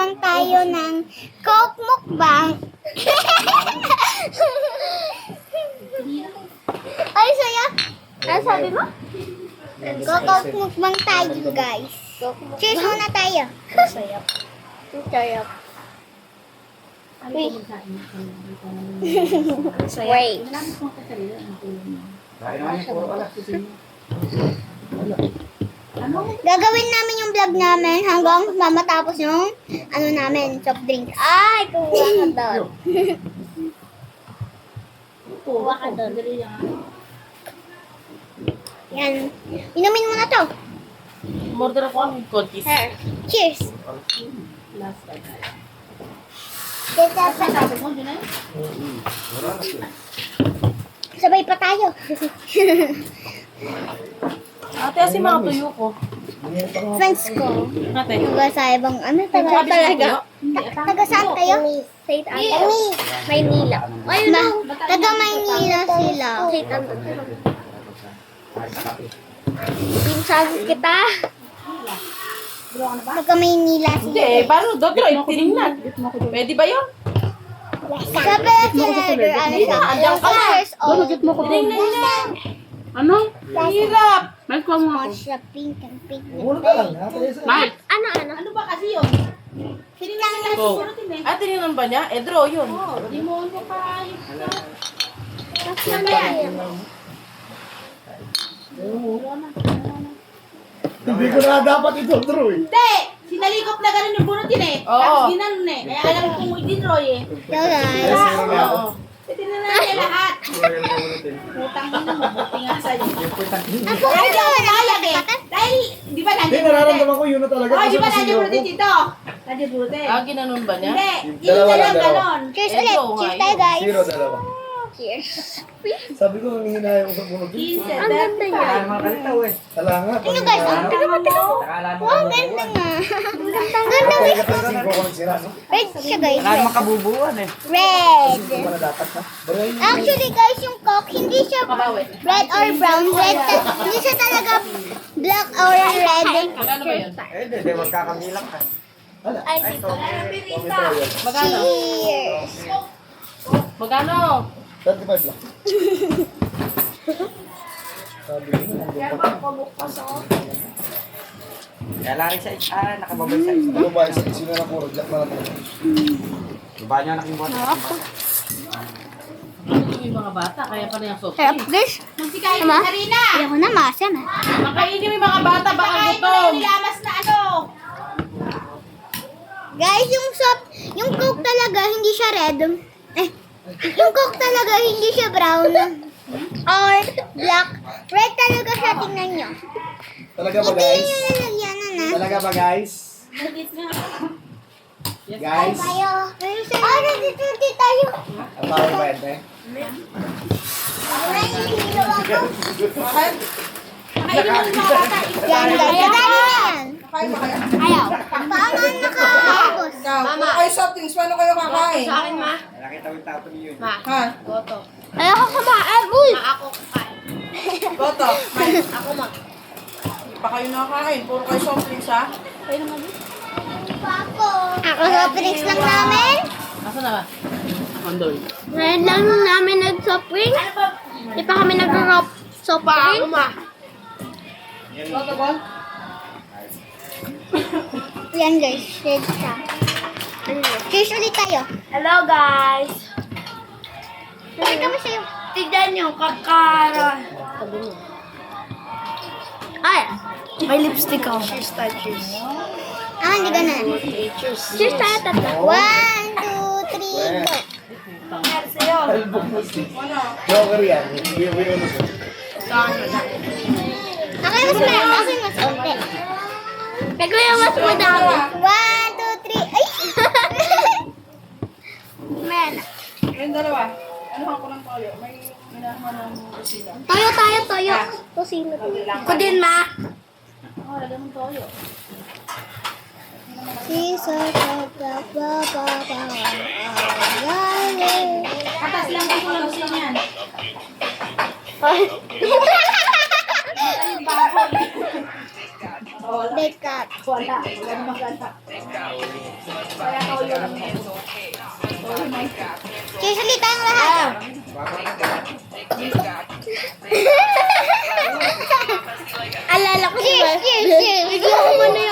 magmukbang tayo ng Coke mukbang. Ay, saya. Ano sabi mo? Coke mukbang tayo, guys. Cheers muna tayo. Sayap. Sayap. Wait. Wait. Gagawin namin yung vlog namin hanggang mamatapos yung ano namin, soft drinks. Ay, kuha ka doon. Kuha ka doon. Yan. Inumin mo na to. Murder ako ang cookies. Cheers. Last time. Sabay pa tayo. Ate, kasi mga tuyo ko. Friends ko. Ate. Taga sa ibang ano taga Sabi sa tuyo? talaga. Taga saan kayo? Saint Anthony. Maynila. Taga Maynila sila. Saint Anthony. Pinsan kita. Taga Maynila Hindi, sila. paano doon? Tinignan. Pwede ba yun? Sabi si Heather, ano siya? Andiyan ka na. 4 years old. Tinignan niya. Ano? Hirap. Mike, kuha mo ako. Watch the pink and pink. Mike! Ano ba kasi yun? Go. Ah, tinignan ba niya? Eh, draw yun. Hindi ko na dapat ito, Drew. Hindi! Sinalikop na ganun yung bunot yun eh. Oo. Tapos ginanon eh. Kaya alam ko kung hindi Roy eh. Yo guys. Oo. Pwede na natin lahat. Putang ina mo, buti nga sa'yo. Ako Dahil na ako pumayag eh. Dahil, di ba Hindi, nandiyan nararamdaman ko yun na talaga. Oh, di ba kasi nandiyan ako. brutit dito? Nandiyan brutit. Ah, ginanon ba niya? Hindi, yun na lang ganon. Cheers Eh, ulit. go, Cheers nga, tayo guys. Zero, dalawa. Cheers. Sabi ko, ang hinahaya ko sa bunod. Ang ganda niya. Tala nga. Ano guys? Ang ganda mo. Wow, ang ganda nga. Ang ganda Kaya guys. ka 5 ako nagsira, no? Red siya guys. Wala namang kabubuan eh. Red. Hindi pa na dapat, ha? Baray. Actually guys, yung Coke, hindi siya Kabawi. red or brown. Hindi siya talaga black or red. Magkano ba yun? Hindi, magkakamilang ka. Ay, Magkano? cheers. Magkano? 35 lang. Sabi ko, nandun pa. Kaya lari sa nakababay sa isa. Ano ba, sino na puro? Jack na lang. Diba niya nakimuha? Yung mga bata, kaya pa rin ang soft Sarap drink. guys. Magsikain Tama? na rin na. Ayoko na masam eh. Makainin yung mga bata, baka Pakain mo na gutom. yung nilamas na ano. Guys, yung Coke talaga, hindi siya red. Yung Coke talaga, hindi siya brown. Or black. Red talaga siya, tingnan nyo. Talaga ba, Hindi guys? yun yung lalagyanan na. Talaga ba, guys? Guys? Tayo. Nandito tayo. Ang tawag ba yan, eh? Nahihilo ako. Pakainin mo yung mga bata. Yan guys, kadali na yan. Kain ba kayo? Ayaw. Paano nakakapos? Mama. Ay, soft drinks. Paano kayo kakain? Sa akin, ma. Nakita ko yung tapo niyo yun. Ma. Ha? Goto. Ayaw ko kumain. Uy! Ma, ako kakain. Goto. Ako, ma. Hindi pa kayo nakakain. Puro kayo soft drinks ha? Ako soft drinks lang namin. Asa na ba? Andoy. Ngayon lang namin nag-soft drinks. Di pa kami nag-soft drinks. Goto ba? Yan guys, red siya. Cheers ulit tayo. Hello guys. Pakita mo sa'yo. Tignan nyo, kakara. Ay! May lipstick ako. Cheers tayo, cheers. Ah, hindi ganun. Cheers tayo tatlo. 1, 2, 3, go. Cheers sa'yo. Album mo si. Joker yan. Hindi mo yun. Ako yung mas meron. Ako yung mas onte. Pero yung mas madami. 1, 2, 3. Ay! Meron na. Yung dalawa. Ano ako ng toyo? May minahaman ng kusila. Toyo tayo, toyo. Tosino. Ako din, ma. Oh, lagyan mong toyo. Sisa, Katas lang ko lang gusto niyan. Bake up. Wala. Wala maganda. Kaya ikaw yun. Oh my God. Sige, salita ang lahat. Alala ko si Cheers, cheers, cheers. Ikaw mo na